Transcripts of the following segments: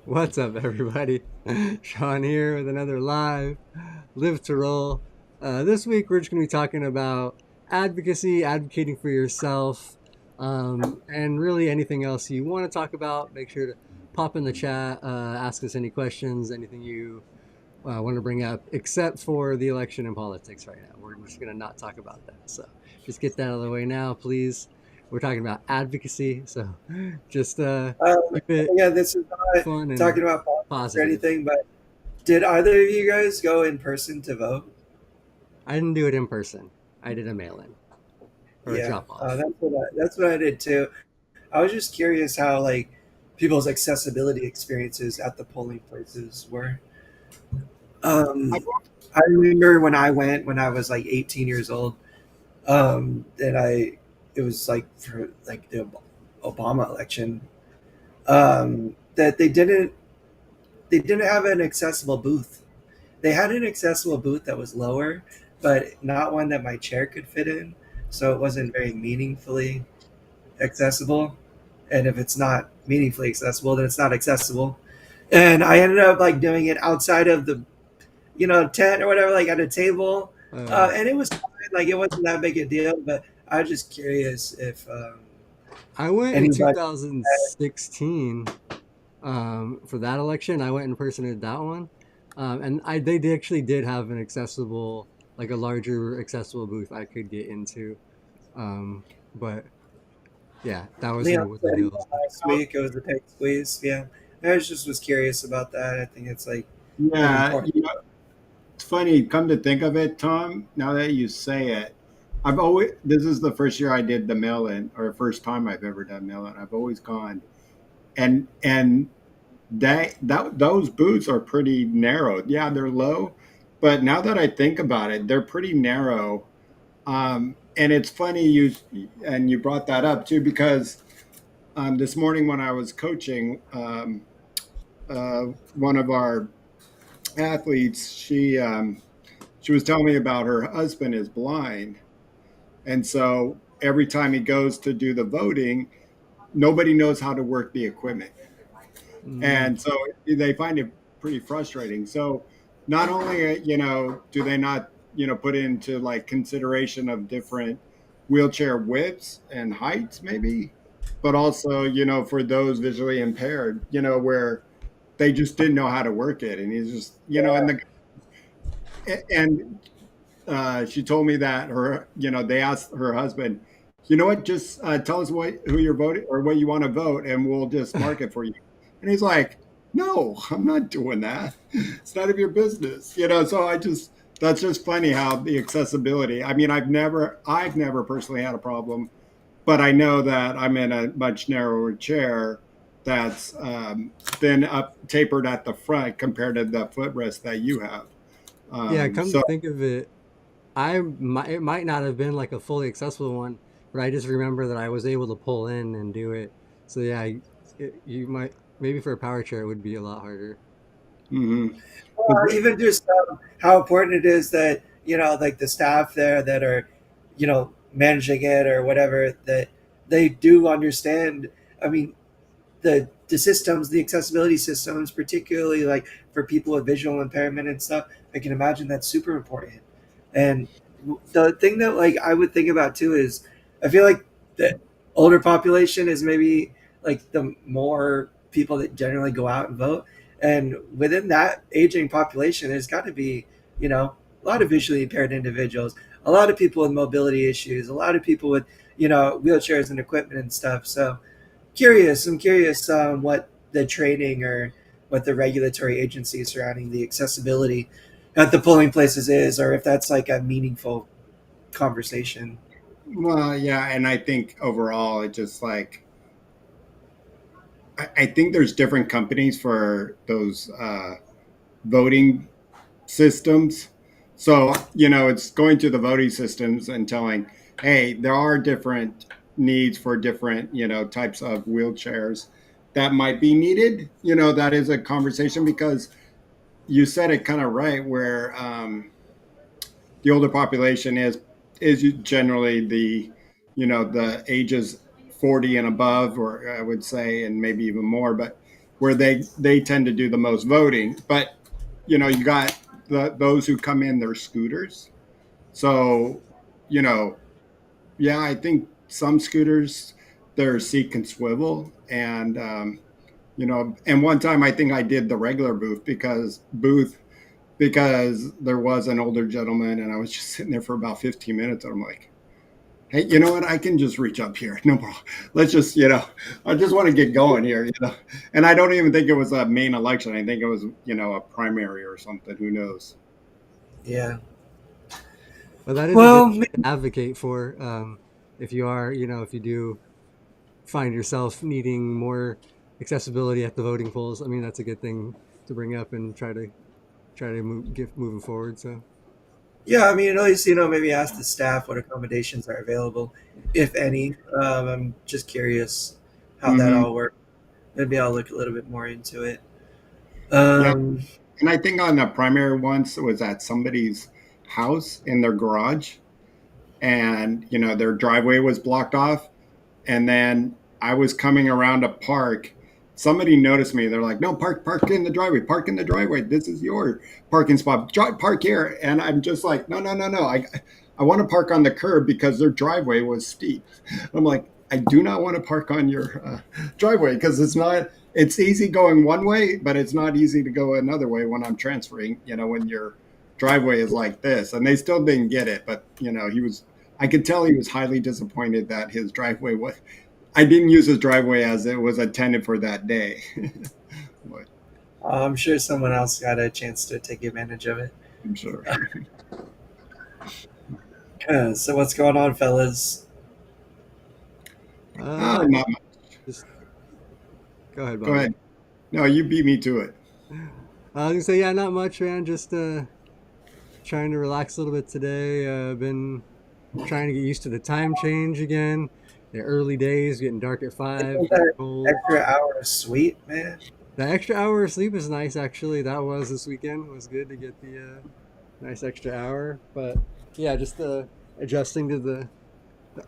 What's up, everybody? Shawn here with another Live to Roll. This week, we're just going to be talking about advocacy, advocating for yourself, and really anything else you want to talk about. Make sure to pop in the chat, ask us any questions, anything you want to bring up, except for the election and politics right now. We're just going to not talk about that. So just get that out of the way now, please. We're talking about advocacy, so just Um, keep it yeah, this is not fun and talking about politics or positive. anything, but did either of you guys go in person to vote? I didn't do it in person. I did a mail in or a Yeah, drop off. that's what I did too. I was just curious how like people's accessibility experiences at the polling places were. Um, I remember when I went when I was like 18 years old. And it was like for like the Obama election. That they didn't have an accessible booth. They had an accessible booth that was lower, but not one that my chair could fit in. So it wasn't very meaningfully accessible. And if it's not meaningfully accessible, then it's not accessible. And I ended up like doing it outside of the tent or whatever, like at a table. Uh, And it was fine. Like it wasn't that big a deal. But I was just curious if I went in anybody. 2016 for that election. I went in person at that one, and they actually did have an accessible, like a larger accessible booth I could get into. But yeah, that Leon wasn't what the said he deal went was like. last week. It was a tight squeeze. Yeah, I was curious about that. I think it's like an Yeah, important. it's funny. Come to think of it, Tom. Now that you say it, I've always this is the first year I did the mail-in, or first time I've ever done mail-in. I've always gone, and that those booths are pretty narrow. Yeah, they're low, but now that I think about it, they're pretty narrow. And it's funny you brought that up too because this morning when I was coaching, one of our athletes, she was telling me about her husband is blind, and so every time he goes to do the voting, nobody knows how to work the equipment, Mm, and so they find it pretty frustrating. So not only do they not put into like consideration of different wheelchair widths and heights maybe, but also for those visually impaired, where they just didn't know how to work it, and he's just and she told me that they asked her husband, what, just tell us who you're voting or what you want to vote, and we'll just mark it for you. And he's like, no, I'm not doing that. It's none of your business. So that's just funny how the accessibility. I mean, I've never personally had a problem, but I know that I'm in a much narrower chair that's thin up tapered at the front compared to the footrest that you have. yeah, come to So think of it, it might not have been like a fully accessible one, but I just remember that I was able to pull in and do it. So yeah, you might maybe for a power chair it would be a lot harder. mhm. Even just how important it is that like the staff there that are managing it or whatever, that they do understand. I mean, the systems, the accessibility systems, particularly like for people with visual impairment and stuff. I can imagine that's super important. And the thing that like I would think about too is I feel like the older population is maybe like the more people that generally go out and vote. And within that aging population, there's got to be, a lot of visually impaired individuals, a lot of people with mobility issues, a lot of people with, wheelchairs and equipment and stuff. So I'm curious what the training or what the regulatory agency surrounding the accessibility at the polling places is, or if that's like a meaningful conversation. Well, yeah, and I think overall, it just like I think there's different companies for those voting systems. So it's going to the voting systems and telling, hey, there are different needs for different types of wheelchairs that might be needed. That is a conversation because you said it kind of right, where the older population is generally the ages 40 and above, or I would say, and maybe even more. But where they tend to do the most voting. But you got those who come in their scooters. So, you know, yeah, I think some scooters their seat can swivel, and and one time I think I did the regular booth because there was an older gentleman, and I was just sitting there for about 15 minutes, and I'm like, hey, you know what? I can just reach up here. No problem. Let's just, I just want to get going here. And I don't even think it was a main election. I think it was, a primary or something. Who knows? Yeah. But that is a good Well, thing to advocate for. If you are, if you do find yourself needing more accessibility at the voting polls, I mean, that's a good thing to bring up and try to get moving forward. So yeah, I mean, at least, maybe ask the staff what accommodations are available, if any. I'm just curious how that Mm-hmm. all works. Maybe I'll look a little bit more into it. Yeah. Um, And I think on the primary once it was at somebody's house in their garage, and, their driveway was blocked off. And then I was coming around a park. Somebody noticed me. They're like, "No, park in the driveway. Park in the driveway. This is your parking spot. Park here." And I'm just like, "No, no, no, no. I want to park on the curb because their driveway was steep." I'm like, "I do not want to park on your driveway because it's not. It's easy going one way, but it's not easy to go another way when I'm transferring. When your driveway is like this." And they still didn't get it, but he was. I could tell he was highly disappointed that his driveway was. I didn't use his driveway as it was intended for that day. But I'm sure someone else got a chance to take advantage of it. I'm sure. So what's going on, fellas? Oh, uh, not much. just go ahead, Go Bobby. ahead. No, you beat me to it. I was gonna say, yeah, not much, man. Just trying to relax a little bit today. Been trying to get used to the time change again. The early days, getting dark at 5, Isn't getting that cold. extra hour of sweet, man? The extra hour of sleep is nice, actually. That was this weekend. It was good to get the nice extra hour. But yeah, just adjusting to the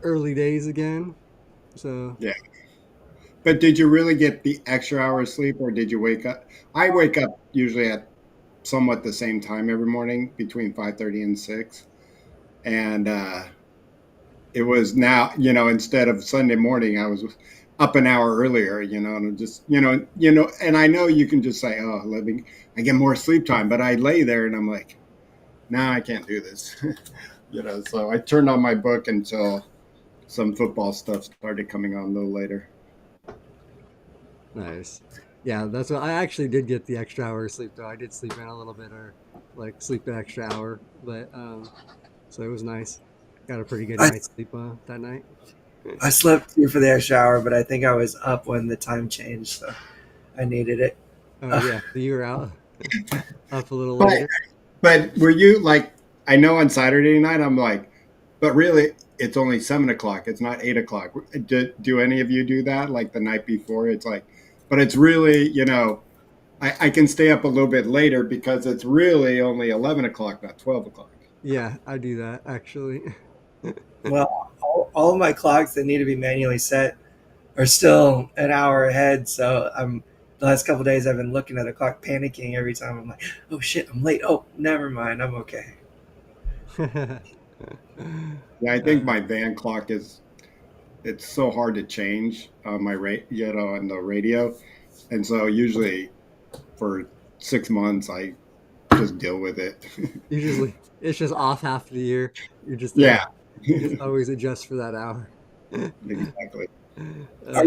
early days again. So Yeah. But did you really get the extra hour of sleep, or did you wake up? I wake up usually at somewhat the same time every morning, between 5:30 and 6. And it was now, instead of Sunday morning, I was up an hour earlier, and just, and I know you can just say, "Oh, I get more sleep time," but I lay there and I'm like, "Nah, I can't do this." So I turned on my book until some football stuff started coming on a little later. nice. Yeah, that's what I actually did get the extra hour of sleep though. I did sleep in a little bit or like sleep an extra hour, but so it was nice. Got a pretty good I night's sleep that night. I slept too for the extra hour, but I think I was up when the time changed, so I needed it. Oh yeah, so you were out up a little But later. but were you like, I know on Saturday night I'm like, but really it's only 7 o'clock. It's not 8 o'clock. Do any of you do that like the night before? It's like, but it's really, I can stay up a little bit later because it's really only 11 o'clock, not 12 o'clock. Yeah, I do that actually. Well, all of my clocks that need to be manually set are still an hour ahead. So I'm the last couple of days I've been looking at the clock, panicking every time. I'm like, oh shit, I'm late. Oh, never mind, I'm okay. Yeah, I think uh, my van clock it's so hard to change on my on the radio, and so usually for 6 months I just deal with it. usually it's just off half the year. You're just Yeah, you just always adjust for that hour. exactly. uh,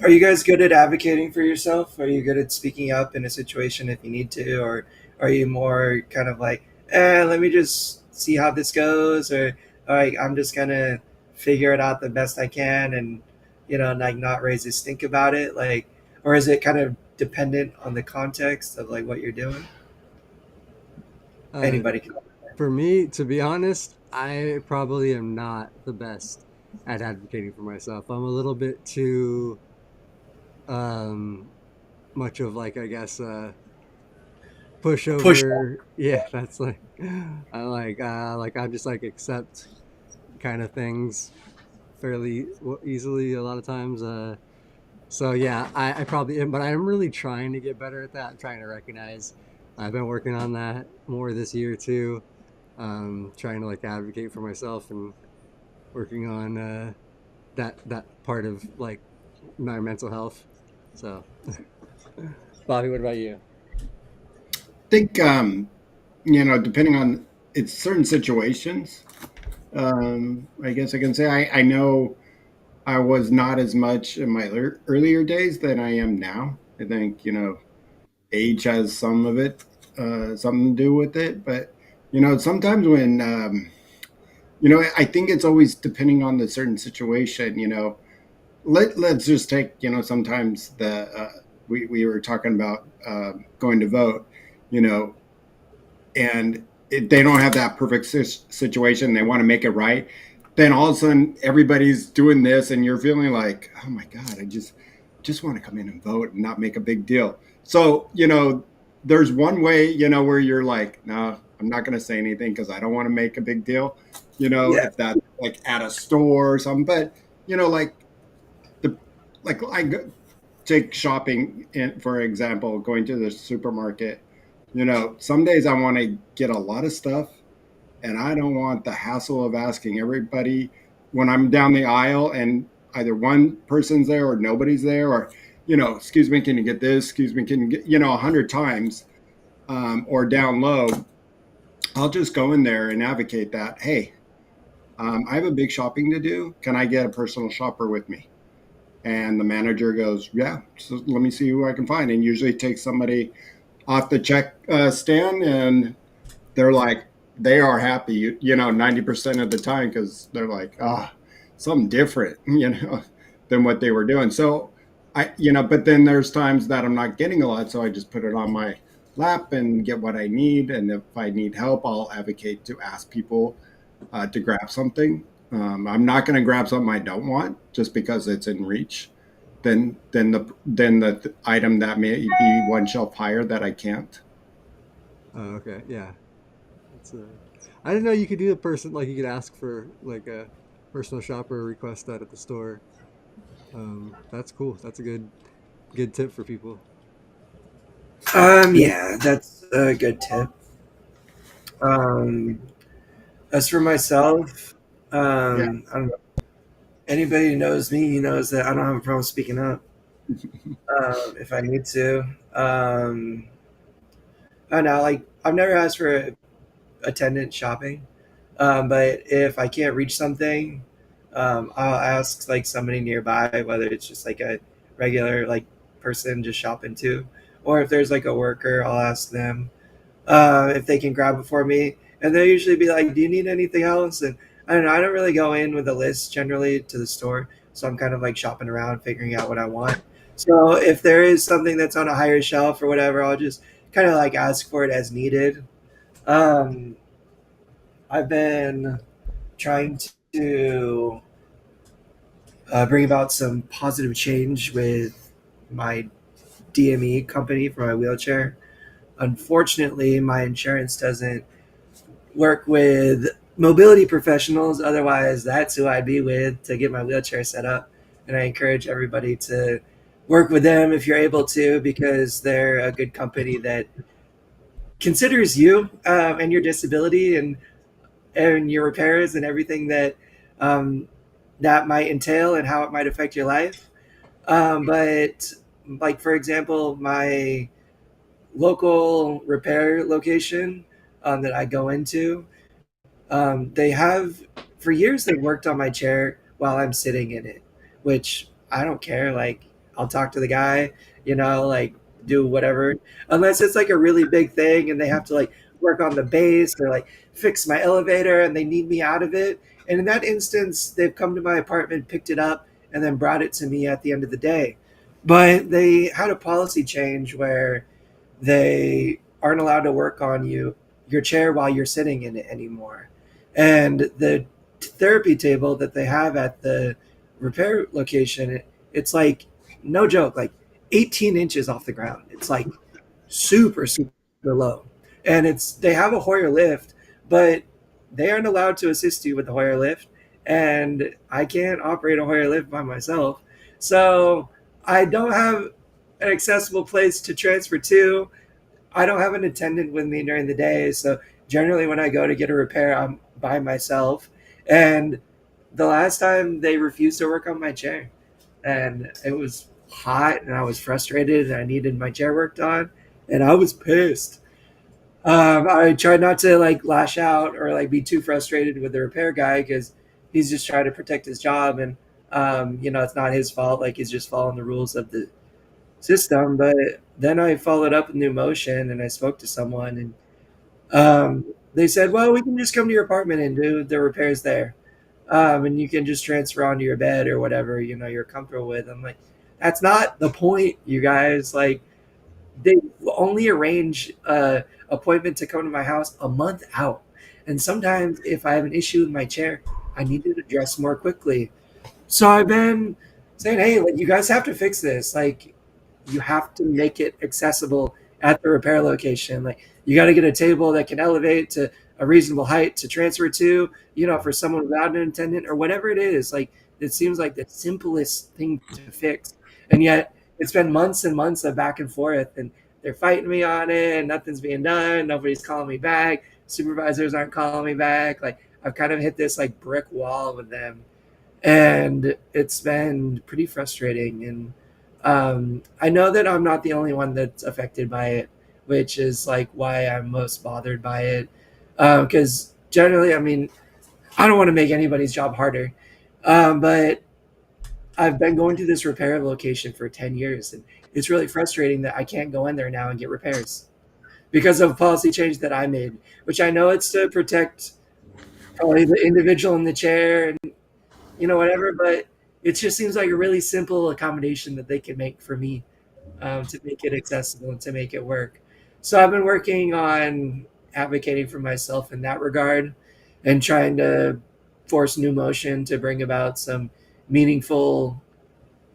Are you guys good at advocating for yourself? Are you good at speaking up in a situation if you need to, or are you more kind of like, let me just see how this goes, or all right, I'm just gonna figure it out the best I can, and like not raise a stink about it, like, or is it kind of dependent on the context of like what you're doing? uh, Anybody can. for me, to be honest, I probably am not the best at advocating for myself. I'm a little bit too um, much of like I guess Push. pushover. Yeah, that's like I just like accept kind of things fairly easily a lot of times. So yeah, I probably am, but I'm really trying to get better at that. I'm trying to recognize. I've been working on that more this year too. Trying to like advocate for myself and working on that part of like my mental health. So, Bobby, what about you? think depending on it's certain situations. I guess I can say I know I was not as much in my earlier days than I am now. I think age has some of it, something to do with it. But sometimes when I think it's always depending on the certain situation. Let's just take sometimes we were talking about going to vote. You know, and they don't have that perfect situation. They want to make it right. Then all of a sudden, everybody's doing this, and you're feeling like, oh my god, I just want to come in and vote and not make a big deal. So there's one way where you're like, no, I'm not going to say anything because I don't want to make a big deal. Yeah. If that's like at a store or something, but like the take shopping for example, going to the supermarket. Some days I want to get a lot of stuff and I don't want the hassle of asking everybody when I'm down the aisle and either one person's there or nobody's there, or excuse me, can you get this, excuse me, can you get 100 times, or down low. I'll just go in there and advocate that, hey, I have a big shopping to do, can I get a personal shopper with me? And the manager goes, yeah, so let me see who I can find, and usually takes somebody off the check stand, and they're like, they are happy, 90% of the time, because they're like, something different, than what they were doing. So but then there's times that I'm not getting a lot, so I just put it on my lap and get what I need. And if I need help, I'll advocate to ask people to grab something. I'm not going to grab something I don't want just because it's in reach. Then the item that may be one shelf higher that I can't. Oh, okay, yeah. It's I didn't know you could do a person like you could ask for like a personal shopper request that at the store. That's cool. That's a good tip for people. Yeah, that's a good tip. Um, as for myself, Yeah. I don't know. Anybody who knows me knows that I don't have a problem speaking up if I need to. I don't know, like I've never asked for attendant shopping, but if I can't reach something, I'll ask like somebody nearby, whether it's just like a regular like person just shopping too, or if there's like a worker, I'll ask them if they can grab it for me. And they'll usually be like, "Do you need anything else?" And I don't know. I don't really go in with a list generally to the store, so I'm kind of like shopping around, figuring out what I want. So if there is something that's on a higher shelf or whatever, I'll just kind of like ask for it as needed. Um, I've been trying to bring about some positive change with my DME company for my wheelchair. Unfortunately, my insurance doesn't work with mobility professionals. Otherwise, that's who I'd be with to get my wheelchair set up. And I encourage everybody to work with them if you're able to, because they're a good company that considers you and your disability and your repairs and everything that um, that might entail and how it might affect your life. But like for example, my local repair location that I go into, they have for years they've worked on my chair while I'm sitting in it, which I don't care. Like I'll talk to the guy, like do whatever, unless it's like a really big thing and they have to like work on the base or like fix my elevator and they need me out of it. And in that instance, they've come to my apartment, picked it up, and then brought it to me at the end of the day. But they had a policy change where they aren't allowed to work on your chair while you're sitting in it anymore. And the therapy table that they have at the repair location, it's like no joke, like 18 inches off the ground. It's like super super low, and they have a Hoyer lift, but they aren't allowed to assist you with the Hoyer lift, and I can't operate a Hoyer lift by myself. So I don't have an accessible place to transfer to. I don't have an attendant with me during the day, so generally when I go to get a repair, I'm by myself. And the last time they refused to work on my chair, and it was hot, and I was frustrated, and I needed my chair worked on, and I was pissed. I tried not to like lash out or like be too frustrated with the repair guy because he's just trying to protect his job, and it's not his fault. Like he's just following the rules of the system. But then I followed up with new motion, and I spoke to someone, and they said, "Well, we can just come to your apartment and do the repairs there, and you can just transfer onto your bed or whatever you're comfortable with." I'm like, "That's not the point, you guys. Like, they only arrange a appointment to come to my house a month out, and sometimes if I have an issue with my chair, I need it addressed more quickly." So I've been saying, "Hey, like you guys have to fix this. Like you have to make it accessible at the repair location. Like you got to get a table that can elevate to a reasonable height to transfer to, for someone without an attendant or whatever it is. Like it seems like the simplest thing to fix, and yet it's been months and months of back and forth, and they're fighting me on it, and nothing's being done. Nobody's calling me back. Supervisors aren't calling me back. Like I've kind of hit this like brick wall with them, and it's been pretty frustrating. And I know that I'm not the only one that's affected by it, which is like why I'm most bothered by it. Because generally, I mean, I don't want to make anybody's job harder, but I've been going to this repair location for 10 years, and it's really frustrating that I can't go in there now and get repairs because of a policy change that I made, which I know it's to protect probably the individual in the chair and whatever. But it just seems like a really simple accommodation that they can make for me, to make it accessible and to make it work. So I've been working on advocating for myself in that regard and trying to force new motion to bring about some meaningful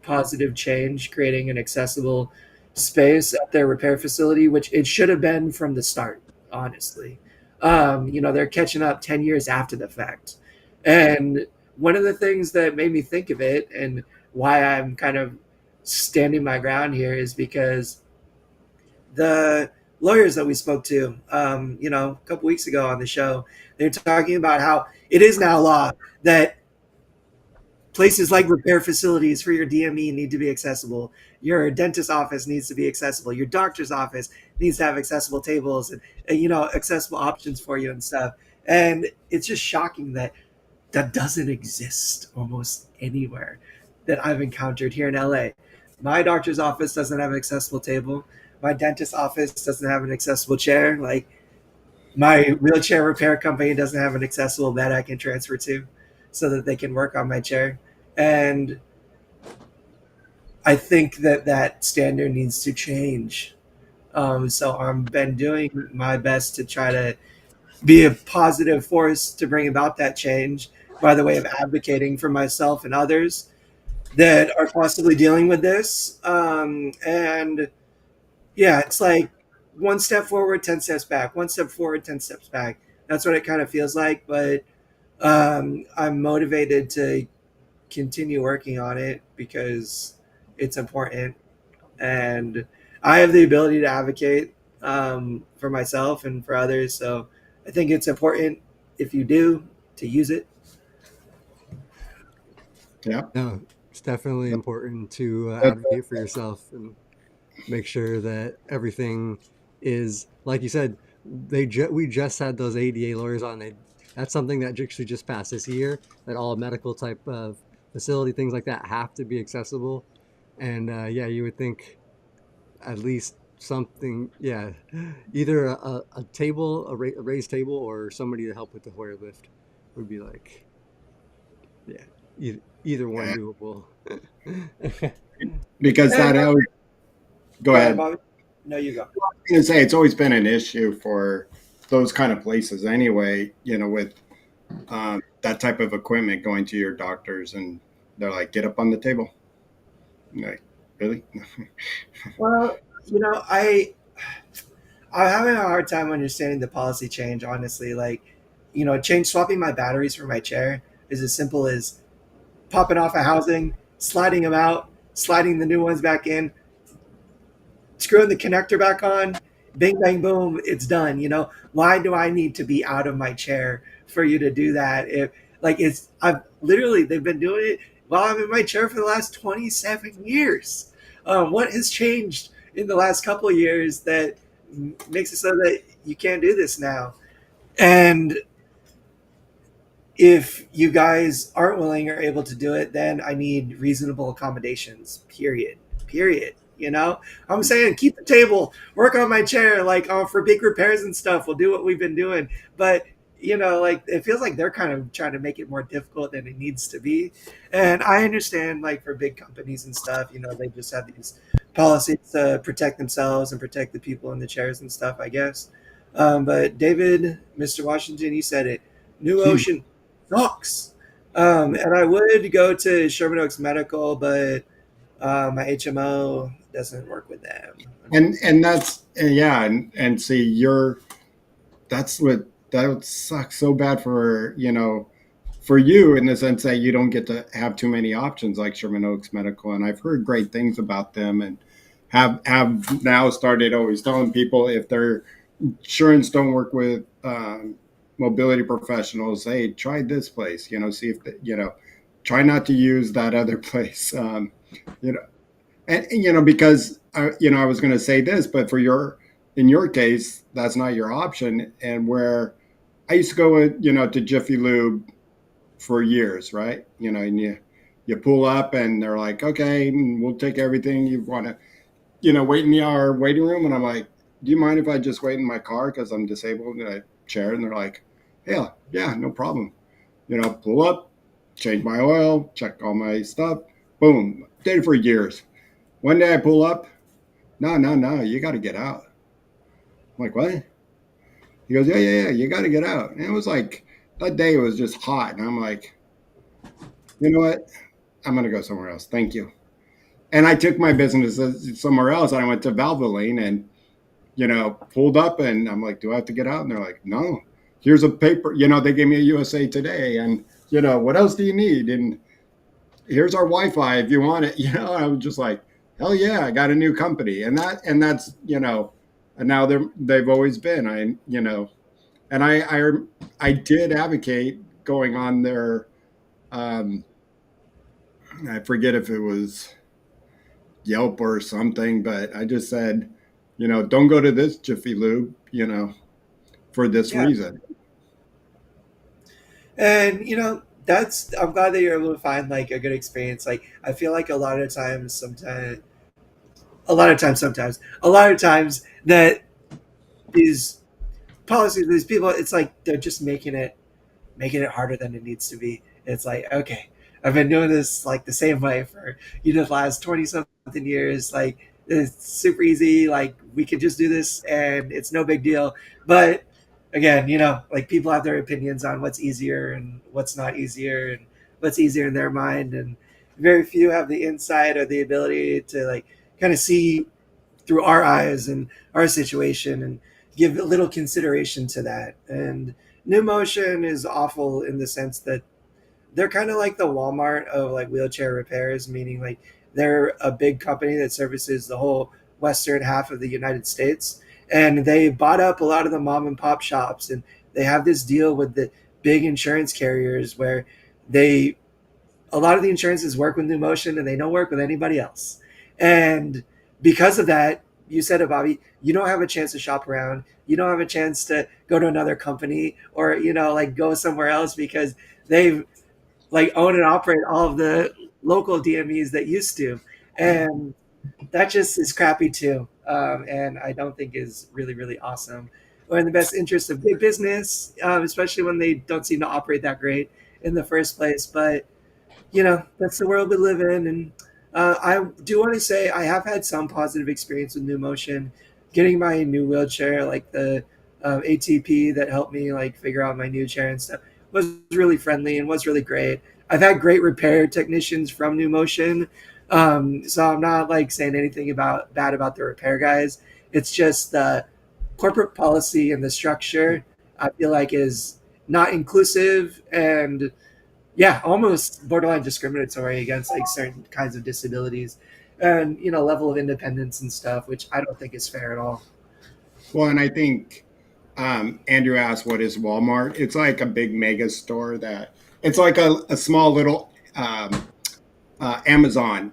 positive change, creating an accessible space at their repair facility, which it should have been from the start, honestly. They're catching up 10 years after the fact. And one of the things that made me think of it and why I'm kind of standing my ground here is because the lawyers that we spoke to, a couple weeks ago on the show, they're talking about how it is now law that places like repair facilities for your DME need to be accessible. Your dentist office needs to be accessible. Your doctor's office needs to have accessible tables and accessible options for you and stuff. And it's just shocking that that doesn't exist almost anywhere that I've encountered here in LA. My doctor's office doesn't have an accessible table. My dentist office doesn't have an accessible chair. Like my wheelchair repair company doesn't have an accessible bed I can transfer to so that they can work on my chair. And I think that that standard needs to change. So I've been doing my best to try to be a positive force to bring about that change by the way of advocating for myself and others that are possibly dealing with this. And yeah, it's like one step forward, 10 steps back, one step forward, 10 steps back. That's what it kind of feels like. But I'm motivated to continue working on it because it's important. And I have the ability to advocate for myself and for others. So I think it's important if you do to use it. Yeah. No, it's definitely important to advocate for yourself and make sure that everything is like you said. We just had those ADA lawyers on. That's something that actually just passed this year. That all medical type of facility things like that have to be accessible. And yeah, you would think at least something. Yeah, either a table, a raised table, or somebody to help with the Hoyer lift would be like, yeah, either one Yeah. doable. Because Hey, that always, go go ahead, ahead. Bobby. No, you go. I was going to say it's always been an issue for those kind of places anyway, with that type of equipment going to your doctors and they're like, get up on the table. I'm like, really? Well, I'm having a hard time understanding the policy change, honestly. Like, change swapping my batteries for my chair is as simple as popping off a housing, sliding them out, sliding the new ones back in, screwing the connector back on, bing bang boom, it's done. Why do I need to be out of my chair for you to do that? If like it's I've literally they've been doing it while I'm in my chair for the last 27 years. What has changed in the last couple of years that makes it so that you can't do this now? And if you guys aren't willing or able to do it, then I need reasonable accommodations. Period. Period. I'm saying keep the table, work on my chair, like for big repairs and stuff. We'll do what we've been doing, but like it feels like they're kind of trying to make it more difficult than it needs to be. And I understand, like for big companies and stuff, they just have these policies to protect themselves and protect the people in the chairs and stuff, I guess. But David, Mr. Washington, he said it. New Hmm. Ocean sucks. And I would go to Sherman Oaks Medical, but my HMO doesn't work with them. And that's yeah, and see, that's what that would suck so bad for for you in the sense that you don't get to have too many options like Sherman Oaks Medical, and I've heard great things about them, and have now started always telling people if their insurance don't work with mobility professionals, hey, try this place, see if try not to use that other place, you know, and because I was going to say this, but in your case, that's not your option, and where I used to go with, to Jiffy Lube for years, right? And you pull up and they're like, okay, we'll take everything you want to, wait in our waiting room. And I'm like, do you mind if I just wait in my car because I'm disabled in a chair? And they're like, yeah, yeah, no problem. Pull up, change my oil, check all my stuff. Boom. Did it for years. One day I pull up. No, no, no, you got to get out. I'm like, what? He goes, yeah, yeah, yeah, you got to get out. And it was like, that day was just hot. And I'm like, you know what? I'm going to go somewhere else. Thank you. And I took my business somewhere else. I went to Valvoline and, pulled up and I'm like, do I have to get out? And they're like, no, here's a paper. They gave me a USA Today. And, what else do you need? And here's our Wi-Fi if you want it. I was just like, hell yeah, I got a new company. And that's, and now they've always been, and I did advocate going on their, um, I forget if it was Yelp or something, but I just said, don't go to this Jiffy Lube, for this Yeah, reason. and I'm glad that you're able to find like a good experience. Like I feel like a lot of times that these policies, these people, it's like they're just making it harder than it needs to be. It's like, okay, I've been doing this like the same way for the last 20 something years. Like it's super easy. Like we could just do this and it's no big deal. But again, like people have their opinions on what's easier and what's not easier and what's easier in their mind. And very few have the insight or the ability to like kind of see through our eyes and our situation and give a little consideration to that. And New Motion is awful in the sense that they're kind of like the Walmart of like wheelchair repairs, meaning like they're a big company that services the whole western half of the United States. And they bought up a lot of the mom and pop shops, and they have this deal with the big insurance carriers where they a lot of the insurances work with New Motion and they don't work with anybody else. And because of that, you said it, Bobby, you don't have a chance to shop around. You don't have a chance to go to another company or, like go somewhere else because they've like own and operate all of the local DMEs that used to. And that just is crappy too. And I don't think is really, really awesome or in the best interest of big business, especially when they don't seem to operate that great in the first place. But that's the world we live in. And I do want to say I have had some positive experience with New Motion. Getting my new wheelchair, like the ATP that helped me like figure out my new chair and stuff, was really friendly and was really great. I've had great repair technicians from New Motion, so I'm not like saying anything about bad about the repair guys. It's just the corporate policy and the structure I feel like is not inclusive and Yeah, almost borderline discriminatory against like certain kinds of disabilities and level of independence and stuff, which I don't think is fair at all. Well, and I think Andrew asked, "What is Walmart?" It's like a big mega store that it's like a small little Amazon,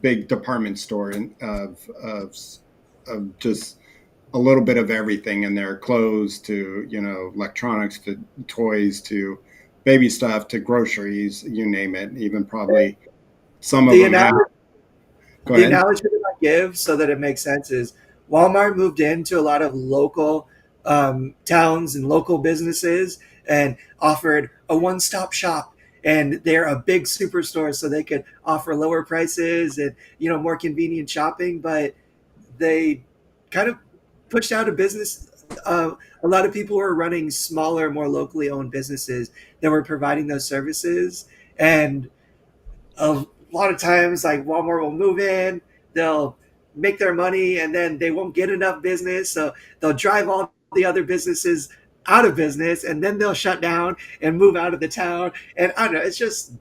big department store of just a little bit of everything in there, clothes to electronics to toys to baby stuff to groceries, you name it. Even probably some of The them have. analogy, Go the ahead. analogy that I give so that it makes sense is Walmart moved into a lot of local towns and local businesses and offered a one-stop shop. And they're a big superstore, so they could offer lower prices and more convenient shopping. But they kind of pushed out of business. A lot of people were running smaller, more locally owned businesses that were providing those services, and a lot of times like Walmart will move in, they'll make their money, and then they won't get enough business, so they'll drive all the other businesses out of business, and then they'll shut down and move out of the town. And I don't know, it's just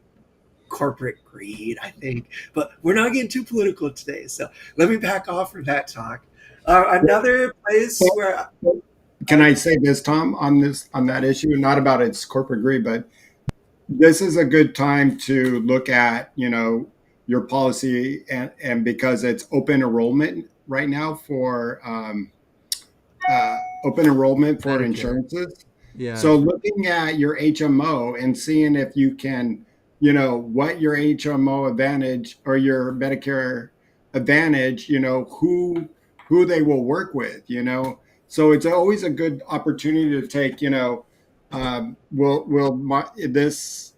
corporate greed, I think. But we're not getting too political today, so let me back off from that talk. Another place where Can I say this, Tom, on that issue? Not about its corporate greed, but this is a good time to look at your policy and because it's open enrollment right now for open enrollment for Medicare. insurances. Yeah, So looking at your HMO and seeing if you can, what your HMO advantage or your Medicare advantage, who they will work with, So it's always a good opportunity to take, will this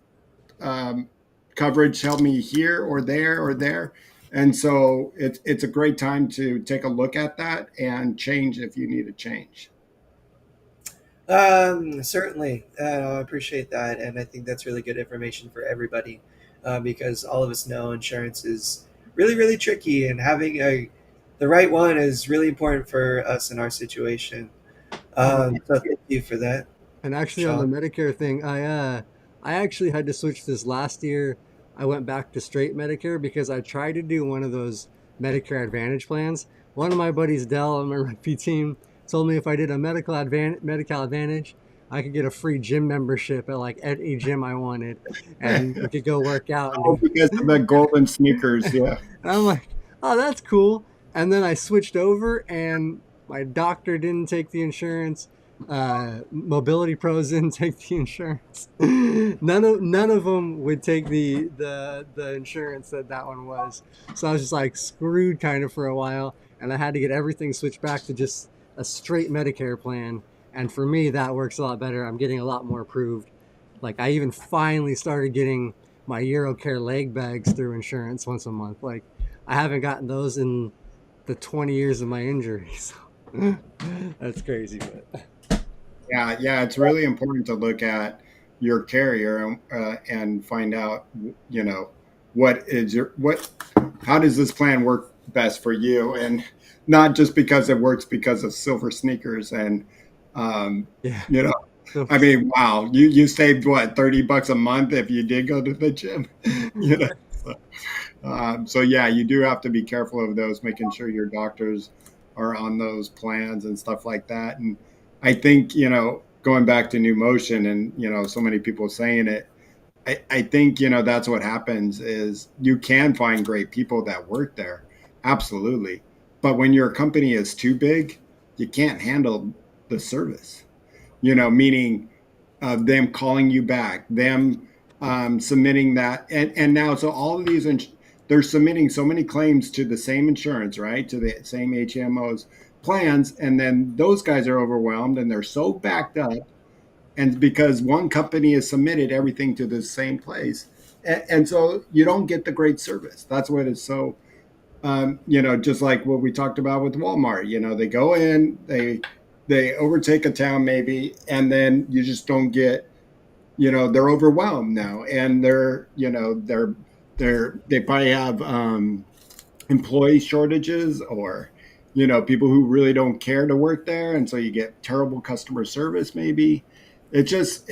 coverage help me here or there or there? And so it's a great time to take a look at that and change if you need to change. certainly, I appreciate that, and I think that's really good information for everybody, because all of us know insurance is really, really tricky, and having the right one is really important for us in our situation. and So thank you for that, and actually on the Shawn. Medicare thing, I actually had to switch this last year. I went back to straight Medicare because I tried to do one of those Medicare Advantage plans. One of my buddies, Dell, on my rugby team, told me if I did a medical advantage, I could get a free gym membership at like any gym I wanted, and we could go work out and Oh, because of the golden sneakers, yeah. And I'm like, oh, that's cool. And then I switched over, and my doctor didn't take the insurance. Mobility Pros didn't take the insurance. None of them would take the insurance that one was. So I was just like screwed kind of for a while, and I had to get everything switched back to just a straight Medicare plan. And for me, that works a lot better. I'm getting a lot more approved. Like I even finally started getting my Eurocare leg bags through insurance once a month. Like I haven't gotten those in the 20 years of my injuries. That's crazy, but Yeah, it's really important to look at your carrier and find out, you know, how does this plan work best for you, and not just because it works because of silver sneakers and, yeah. you know, So, I mean, wow, you saved what, $30 a month if you did go to the gym, you know. So, so yeah, you do have to be careful of those, making sure your doctors are on those plans and stuff like that. And I think, going back to New Motion and, so many people saying it, I think, that's what happens is you can find great people that work there. Absolutely. But when your company is too big, you can't handle the service, meaning them calling you back, them submitting that. And now, so all of these, they're submitting so many claims to the same insurance, right? To the same HMOs plans. And then those guys are overwhelmed and they're so backed up. And because one company has submitted everything to the same place. And so you don't get the great service. That's what is so, just like what we talked about with Walmart. They go in, they overtake a town maybe, and then you just don't get, they're overwhelmed now, and they probably have employee shortages, or people who really don't care to work there, and so you get terrible customer service maybe. It's just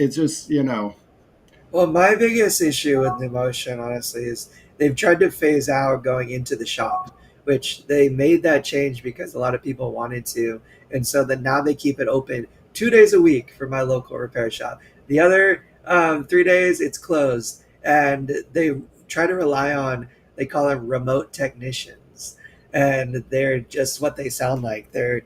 Well, my biggest issue with Emotion, honestly, is they've tried to phase out going into the shop, which they made that change because a lot of people wanted to. And so then now they keep it open 2 days a week for my local repair shop. The other 3 days, it's closed. And they try to rely on, they call them remote technicians. And they're just what they sound like. They're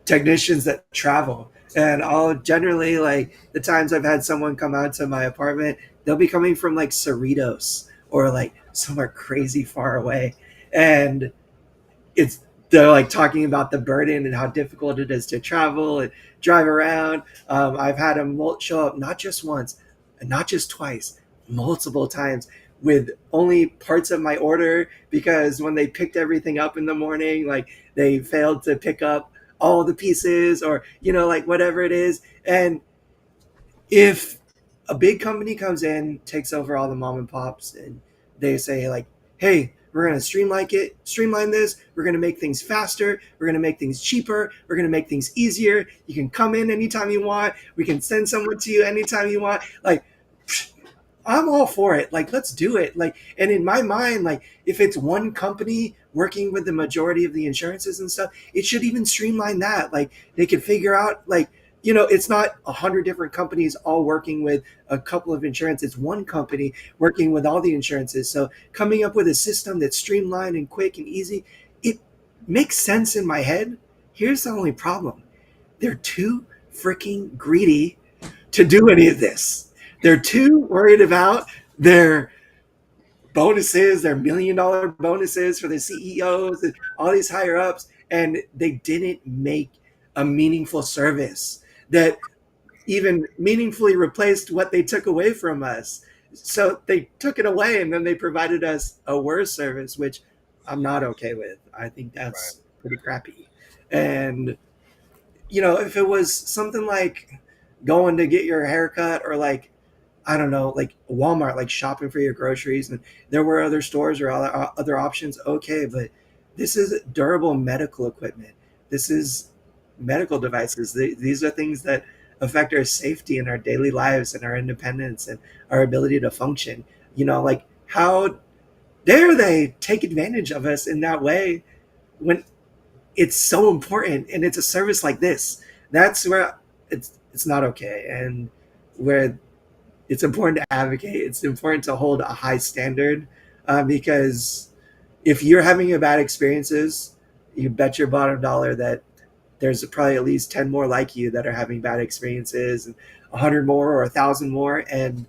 technicians that travel. And I'll generally, like, the times I've had someone come out to my apartment, they'll be coming from like Cerritos or like somewhere crazy far away. And it's they're like talking about the burden and how difficult it is to travel and drive around. I've had them show up not just once, and not just twice, multiple times with only parts of my order because when they picked everything up in the morning, like they failed to pick up all the pieces or like whatever it is. And if a big company comes in, takes over all the mom and pops, and they say like, "Hey, we're going to streamline this. We're going to make things faster. We're going to make things cheaper. We're going to make things easier. You can come in anytime you want. We can send someone to you anytime you want." Like, I'm all for it. Like, let's do it. Like, and in my mind, like, if it's one company working with the majority of the insurances and stuff, it should even streamline that. Like, they could figure out, like, it's not 100 different companies all working with a couple of insurance. It's one company working with all the insurances. So coming up with a system that's streamlined and quick and easy, it makes sense in my head. Here's the only problem: they're too freaking greedy to do any of this. They're too worried about their bonuses, their $1 million bonuses for the CEOs and all these higher ups, and they didn't make a meaningful service that even meaningfully replaced what they took away from us. So they took it away and then they provided us a worse service, which I'm not okay with. I think Right. that's pretty crappy. And if it was something like going to get your haircut or like, I don't know, like Walmart, like shopping for your groceries, and there were other stores or other options, okay, but this is durable medical equipment. This is medical devices. These are things that affect our safety and our daily lives and our independence and our ability to function. Like, how dare they take advantage of us in that way when it's so important and it's a service like this? That's where it's not okay, and where it's important to advocate. It's important to hold a high standard, because if you're having a bad experiences, you bet your bottom dollar that there's probably at least 10 more like you that are having bad experiences, and 100 more or 1,000 more. And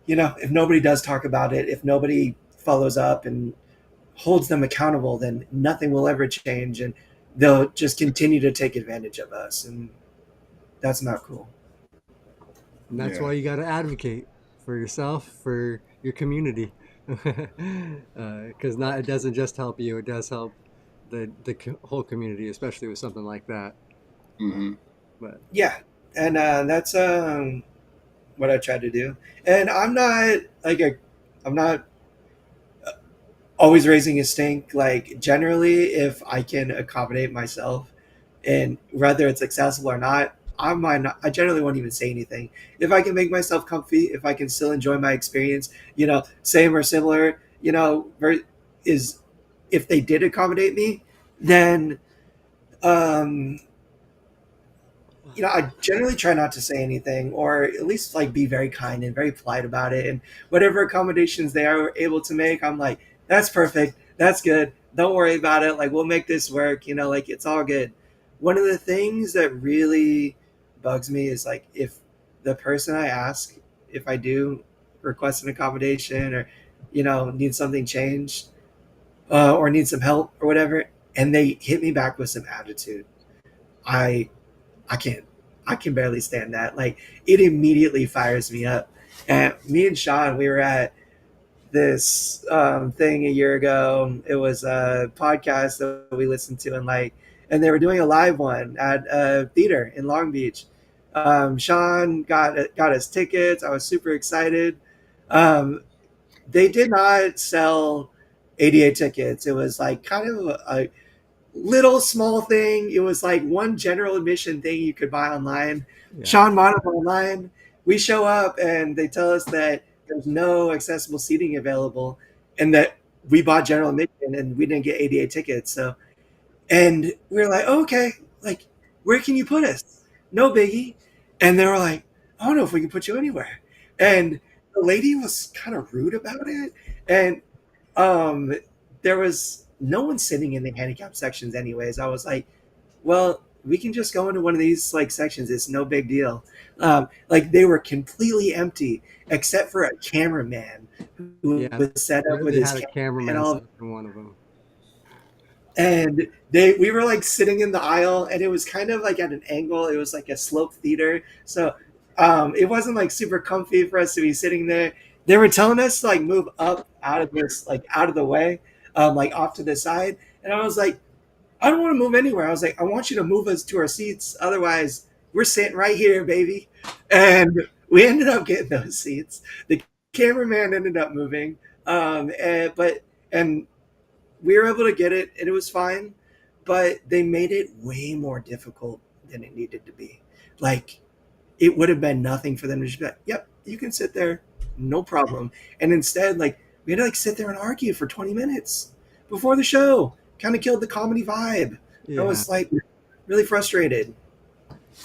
if nobody does talk about it, if nobody follows up and holds them accountable, then nothing will ever change, and they'll just continue to take advantage of us, and that's not cool. And that's Yeah. why you got to advocate for yourself, for your community, because not it doesn't just help you; it does help the whole community, especially with something like that. Hmm. But Yeah, and that's what I try to do. And I'm not always raising a stink. Like, generally, if I can accommodate myself, and whether it's accessible or not, I generally won't even say anything. If I can make myself comfy, if I can still enjoy my experience, same or similar, is if they did accommodate me, then um, I generally try not to say anything, or at least like be very kind and very polite about it. And whatever accommodations they are able to make, I'm like, that's perfect. That's good. Don't worry about it. Like, we'll make this work. Like, it's all good. One of the things that really bugs me is like, if the person I ask, if I do request an accommodation or, need something changed, or need some help or whatever, and they hit me back with some attitude. I I can't. I can barely stand that. Like, it immediately fires me up. And me and Shawn, we were at this thing a year ago. It was a podcast that we listened to, and they were doing a live one at a theater in Long Beach. Shawn got us tickets. I was super excited. Um, they did not sell ADA tickets. It was like kind of a little small thing. It was like one general admission thing you could buy online. yeah, Shawn bought it online. we show up and they tell us that there's no accessible seating available, and that we bought general admission and we didn't get ADA tickets. So, and we were like, oh, okay, like, where can you put us? No biggie. And they were like, I don't know if we can put you anywhere. And the lady was kind of rude about it. And um, there was no one sitting in the handicap sections, anyways. I was like, well, we can just go into one of these like sections. It's no big deal. Like they were completely empty except for a cameraman who Yeah, was set up with they his had a camera and cameraman all. set up in one of them. And we were like sitting in the aisle, and it was kind of like at an angle. It was like a sloped theater, so it wasn't like super comfy for us to be sitting there. They were telling us to like move up out of this, like out of the way, like off to the side, and I was like, I don't want to move anywhere. I was like, I want you to move us to our seats. Otherwise, we're sitting right here, baby. And we ended up getting those seats. The cameraman ended up moving. And we were able to get it and it was fine. But they made it way more difficult than it needed to be. Like, it would have been nothing for them to just be like, yep, you can sit there, no problem. And instead, like, we had to like sit there and argue for 20 minutes before the show. Kind of killed the comedy vibe. I Yeah. was like really frustrated.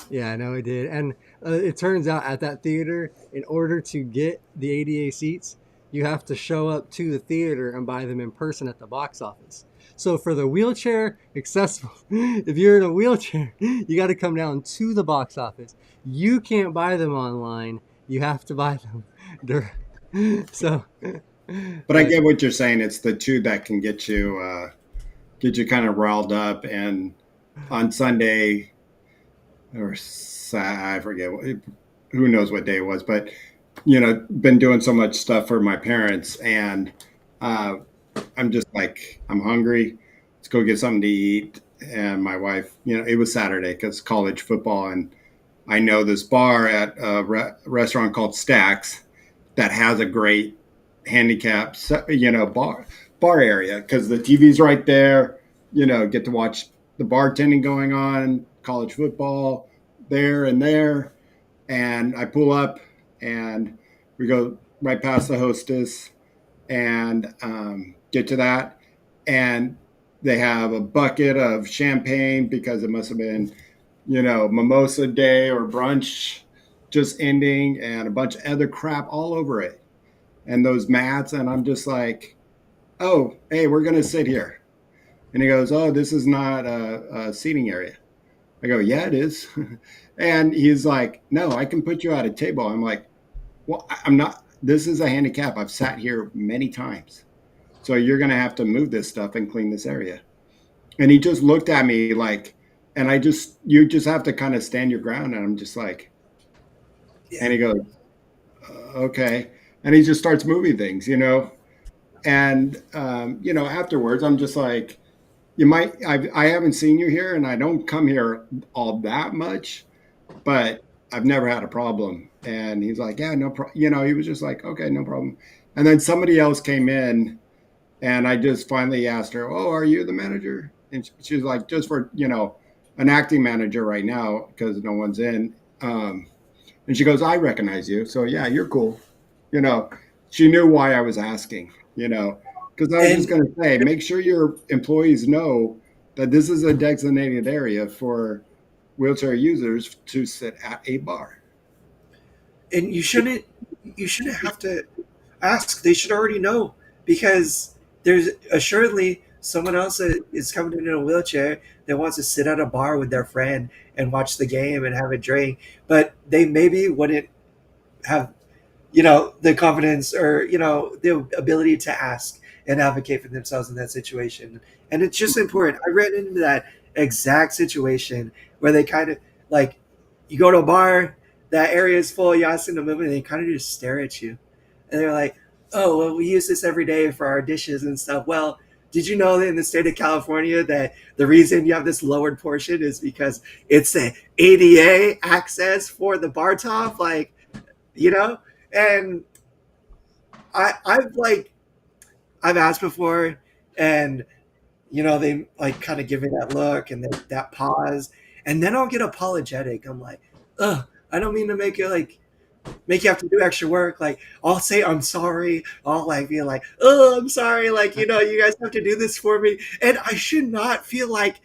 Yeah, I know it did. And it turns out at that theater, in order to get the ADA seats, you have to show up to the theater and buy them in person at the box office. So for the wheelchair accessible, if you're in a wheelchair, you got to come down to the box office. You can't buy them online. You have to buy them. So, But I get what you're saying. It's the two that can get you kind of riled up. And on Sunday I forget who knows what day it was, but been doing so much stuff for my parents, and uh, I'm just like, I'm hungry. Let's go get something to eat. And my wife, it was Saturday because college football, and I know this bar at a restaurant called Stacks that has a great handicap, bar area because the TV's right there. Get to watch the bartending going on, college football there and there. And I pull up and we go right past the hostess and get to that. And they have a bucket of champagne because it must have been, mimosa day or brunch just ending, and a bunch of other crap all over it. And those mats. And I'm just like, oh, hey, we're going to sit here. And he goes, oh, this is not a seating area. I go, yeah, it is. And he's like, no, I can put you at a table. I'm like, well, I'm not. This is a handicap. I've sat here many times. So you're going to have to move this stuff and clean this area. And he just looked at me like, and you just have to kind of stand your ground. And I'm just like, Yeah. and he goes, okay. And he just starts moving things, And, afterwards, I'm just like, I haven't seen you here, and I don't come here all that much, but I've never had a problem. And he's like, yeah, no problem. He was just like, okay, no problem. And then somebody else came in, and I just finally asked her, oh, are you the manager? And she's like, just for, an acting manager right now because no one's in. And she goes, I recognize you. So yeah, you're cool. You know, she knew why I was asking, because I was just And going to say, make sure your employees know that this is a designated area for wheelchair users to sit at a bar. and you shouldn't have to ask. They should already know, because there's assuredly someone else that is coming in a wheelchair that wants to sit at a bar with their friend and watch the game and have a drink, but they maybe wouldn't have the confidence or the ability to ask and advocate for themselves in that situation. And it's just important. I ran into that exact situation where they kind of like, you go to a bar, that area is full, you ask them to move, and they kind of just stare at you, and they're like, oh, well, we use this every day for our dishes and stuff. Well, did you know that in the state of California that the reason you have this lowered portion is because it's the ADA access for the bar top? Like, you know and I've asked before, and they like kind of give me that look and that pause, and then I'll get apologetic. I'm like, ugh, I don't mean to make it like make you have to do extra work. Like I'll say I'm sorry. I'll like be like, oh, I'm sorry. Like, you guys have to do this for me. And I should not feel like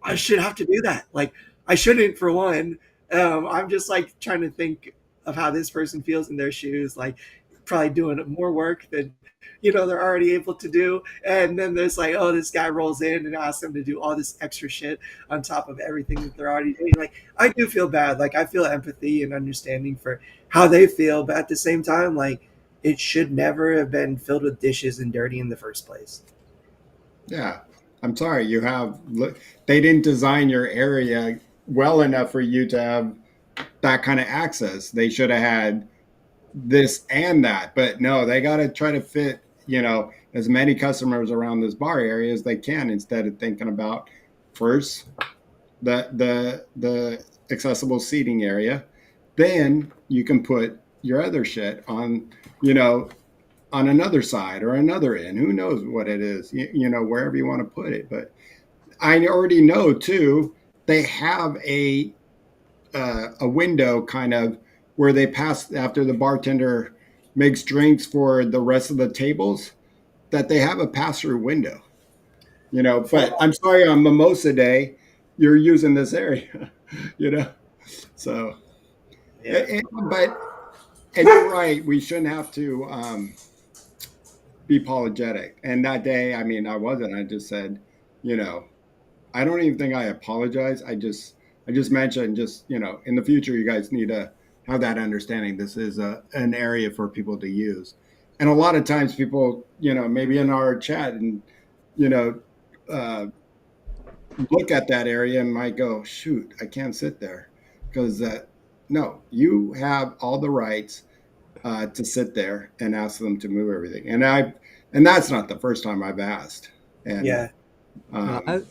I should have to do that. Like I shouldn't, for one. I'm just like trying to think of how this person feels in their shoes, like probably doing more work than they're already able to do. And then there's like, oh, this guy rolls in and asks them to do all this extra shit on top of everything that they're already doing. Like I do feel bad. Like I feel empathy and understanding for how they feel, but at the same time, like it should never have been filled with dishes and dirty in the first place. Yeah. I'm sorry. They didn't design your area well enough for you to have that kind of access. They should have had this and that, but no, they got to try to fit, as many customers around this bar area as they can, instead of thinking about first the accessible seating area. Then you can put your other shit on, on another side or another end. Who knows what it is, wherever you want to put it. But I already know too, they have a window kind of where they pass after the bartender makes drinks for the rest of the tables, that they have a pass through window, but I'm sorry, on mimosa day, you're using this area, you know, so, Yeah. and you're right. We shouldn't have to be apologetic. And that day, I mean, I wasn't, I just said, you know, I don't even think I apologize. I just mentioned, just, in the future, you guys need to have that understanding. This is an area for people to use. And a lot of times people, maybe in our chat and, you know, uh, look at that area and might go, shoot, I can't sit there because no, you have all the rights to sit there and ask them to move everything. And that's not the first time I've asked. And Yeah. No,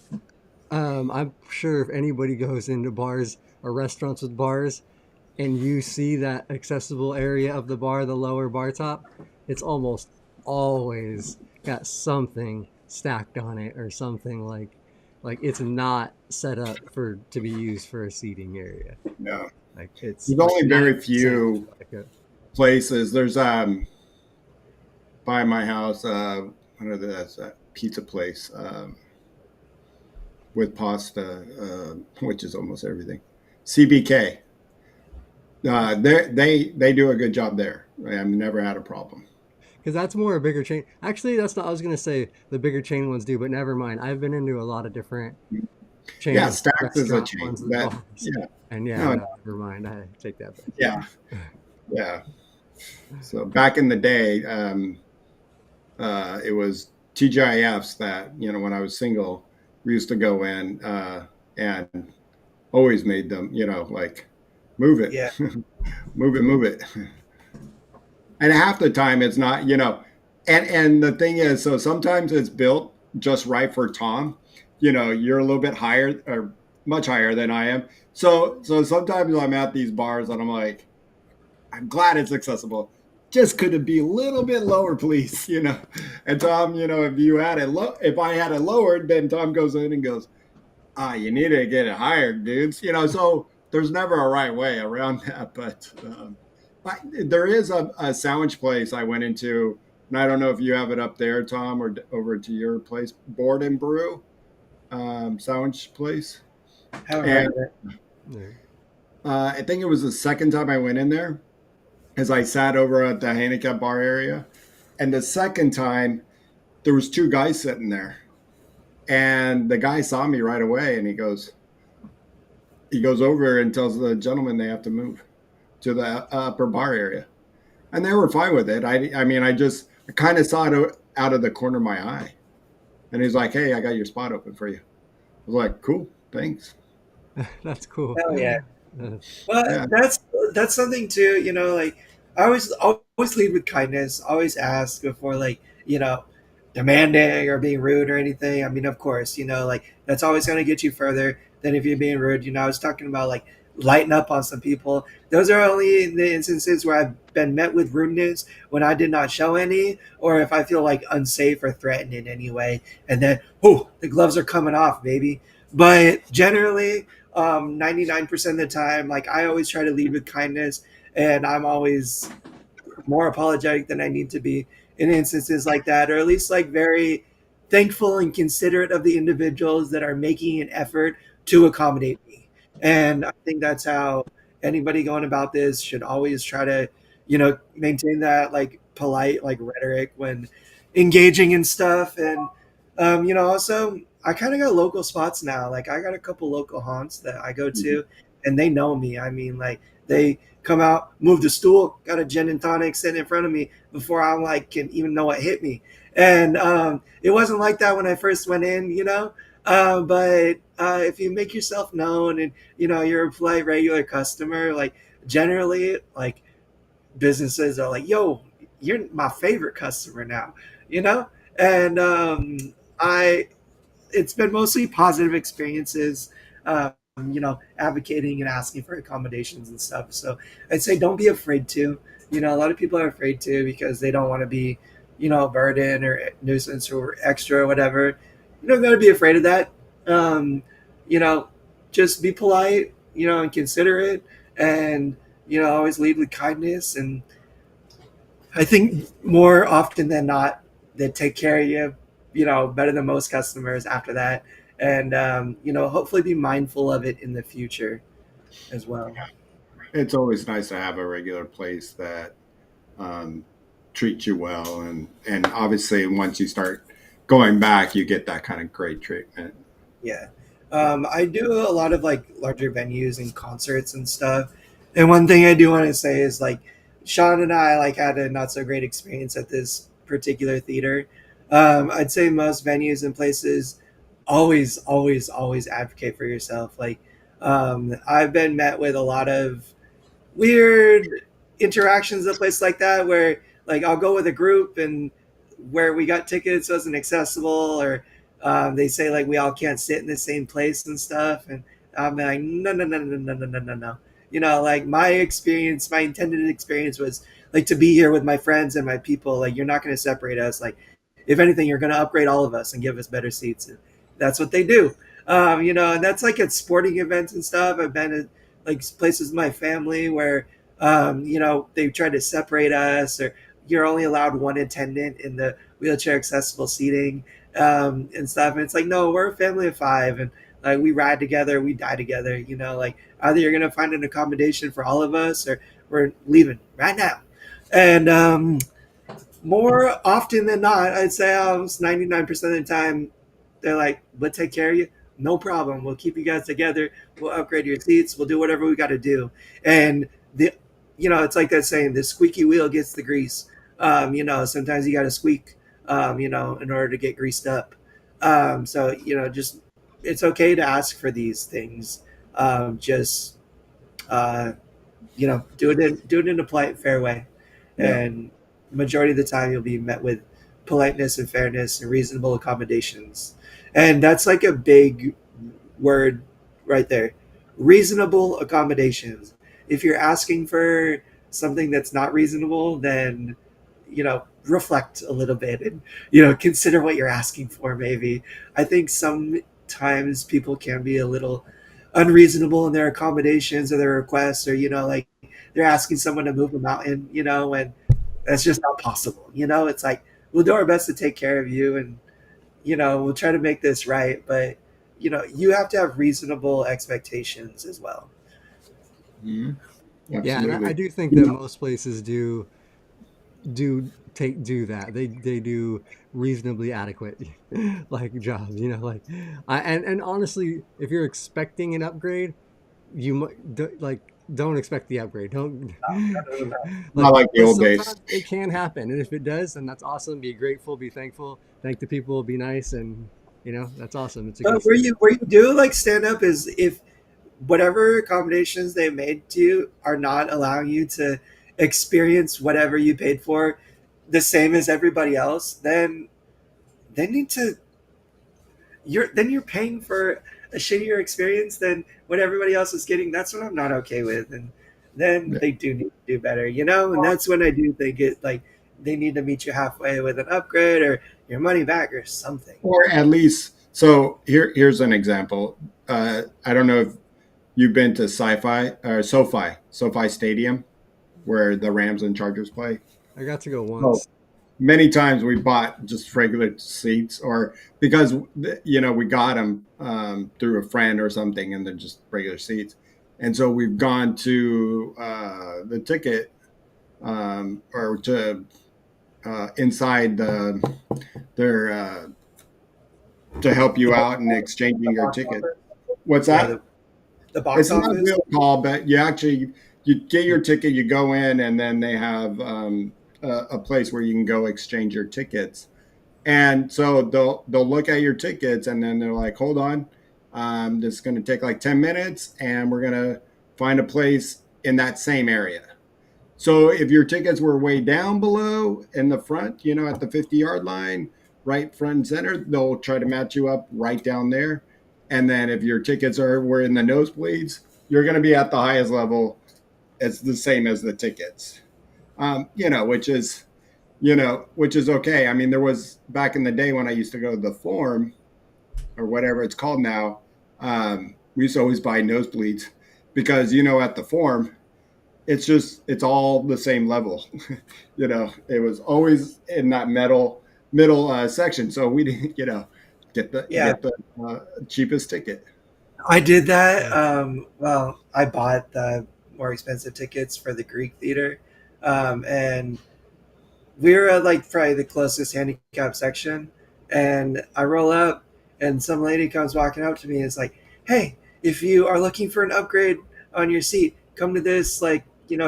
um, I'm sure if anybody goes into bars or restaurants with bars and you see that accessible area of the bar, the lower bar top, it's almost always got something stacked on it or something like it's not set up for to be used for a seating area. no, Like it's there's like only very 90% few like a, places. There's by my house, what are that's a pizza place with pasta, which is almost everything. CBK. They do a good job there. I've never had a problem. because that's more a bigger chain. Actually, that's not. I was gonna say the bigger chain ones do, but never mind. I've been into a lot of different Yeah, chain Stacks is a restaurant chain. ones with That bars, yeah, and yeah, no, no, never mind. I take that yeah, yeah. So back in the day, it was TGIFs that when I was single, we used to go in and always made them like move it, Yeah. move it. And half the time it's not, and the thing is, so sometimes it's built just right for Tom. You're a little bit higher or much higher than I am. So sometimes I'm at these bars and I'm like, I'm glad it's accessible. Just could it be a little bit lower, please? And Tom, if I had it lowered, then Tom goes in and goes, you need to get it higher, dudes. So there's never a right way around that. But there is a sandwich place I went into, and I don't know if you have it up there, Tom, or over to your place, Board and Brew sandwich place. Haven't heard And of it. bit. I think it was the second time I went in there, as I sat over at the handicap bar area. And the second time, there was two guys sitting there. And the guy saw me right away, and he goes over and tells the gentleman they have to move to the upper bar area, and they were fine with it. I mean, I kind of saw it out of the corner of my eye, and he's like, "Hey, I got your spot open for you." I was like, "Cool, thanks." That's cool. Hell yeah. Uh, Well, Yeah, that's something too. Like I always lead with kindness. Always ask before like demanding or being rude or anything. I mean, of course, like that's always going to get you further than if you're being rude. I was talking about like lighten up on some people. Those are only the instances where I've been met with rudeness when I did not show any, or if I feel like unsafe or threatened in any way. And then, oh, the gloves are coming off, baby. But generally, 99% of the time, like I always try to lead with kindness. and I'm always more apologetic than I need to be in instances like that, or at least like very thankful and considerate of the individuals that are making an effort to accommodate me. And I think that's how anybody going about this should always try to, maintain that like polite like rhetoric when engaging in stuff. And also I kind of got local spots now. Like I got a couple local haunts that I go Mhm. to, and they know me. I mean, like they come out, move the stool, got a gin and tonic sitting in front of me before I like can even know what hit me. And it wasn't like that when I first went in, but if you make yourself known and you're a polite regular customer, like generally like businesses are like, yo, you're my favorite customer now, you know? And I it's been mostly positive experiences, advocating and asking for accommodations and stuff. So I'd say don't be afraid to. A lot of people are afraid to because they don't want to be, a burden or nuisance or extra or whatever. You don't got to be afraid of that. Um, you know, just be polite, and considerate, and always lead with kindness. And I think more often than not, they take care of you, better than most customers after that. And, hopefully be mindful of it in the future as well. It's always nice to have a regular place that um, treats you well, and obviously once you start going back, you get that kind of great treatment. Yeah. I do a lot of like larger venues and concerts and stuff. And one thing I do want to say is like Shawn and I like had a not so great experience at this particular theater. I'd say most venues and places always, always, always advocate for yourself. Like I've been met with a lot of weird interactions at a place like that where like I'll go with a group and where we got tickets wasn't accessible, or they say like we all can't sit in the same place and stuff, and I'm like no no no no no no no no no. Like my experience, my intended experience was like to be here with my friends and my people. Like you're not going to separate us. Like if anything, you're going to upgrade all of us and give us better seats. And that's what they do. And that's like at sporting events and stuff. I've been at like places with my family where they try to separate us, or you're only allowed one attendant in the wheelchair accessible seating, and stuff. And it's like, no, we're a family of five, and like we ride together, we die together. Like either you're gonna find an accommodation for all of us, or we're leaving right now. And more often than not, I'd say almost 99% of the time, they're like, we'll take care of you. No problem. We'll keep you guys together. We'll upgrade your seats. We'll do whatever we got to do. And it's like that saying, the squeaky wheel gets the grease. Sometimes you got to squeak, in order to get greased up. Just it's okay to ask for these things. Just do it in a polite, fair way, Yeah, and majority of the time you'll be met with politeness and fairness and reasonable accommodations. And that's like a big word right there. Reasonable accommodations. If you're asking for something that's not reasonable, then reflect a little bit and consider what you're asking for. Maybe I think sometimes people can be a little unreasonable in their accommodations or their requests, or like they're asking someone to move a mountain, and that's just not possible. It's like we'll do our best to take care of you, and we'll try to make this right, but you have to have reasonable expectations as well. hmm, Yeah, and I absolutely. do think You that know, most places do that. They do reasonably adequate like jobs. Like and honestly, if you're expecting an upgrade, like don't expect the upgrade. Don't not like, like the but old days. sometimes it can happen, and if it does, then that's awesome. Be grateful, be thankful, thank the people, be nice, and that's awesome. It's a good Where step. you do like stand up is if whatever accommodations they made to you are not allowing you to experience whatever you paid for the same as everybody else, then they need to you're paying for a shittier experience than what everybody else is getting. That's what I'm not okay with. And then Yeah. they do need to do better, and that's when I do think it like they need to meet you halfway with an upgrade or your money back or something. Or at least, so here's an example. I don't know if you've been to SoFi Stadium. where the Rams and Chargers play. I got to go Oh, once. many times we bought just regular seats, or because we got them through a friend or something, and they're just regular seats. And so we've gone to the ticket or to inside their to help you out in exchanging The your box ticket. office. What's Yeah, that? the box It's not a office. real call, but you get your ticket, you go in, and then they have a place where you can go exchange your tickets. And so they'll look at your tickets, and then they're like, "Hold on, this is going to take like 10 minutes, and we're going to find a place in that same area." So if your tickets were way down below in the front, at the 50-yard line, right front and center, they'll try to match you up right down there. And then if your tickets were in the nosebleeds, you're going to be at the highest level. It's the same as the tickets, which is okay. I mean, there was back in the day when I used to go to the Forum or whatever it's called now. We used to always buy nosebleeds because at the Forum, it's all the same level. It was always in that middle section, so we didn't get the Yeah, get the cheapest ticket. I did that. Nice. Well, I bought the more expensive tickets for the Greek theater, and we were at like probably the closest handicap section, and I roll up, and some lady comes walking up to me and is like, "Hey, if you are looking for an upgrade on your seat, come to this like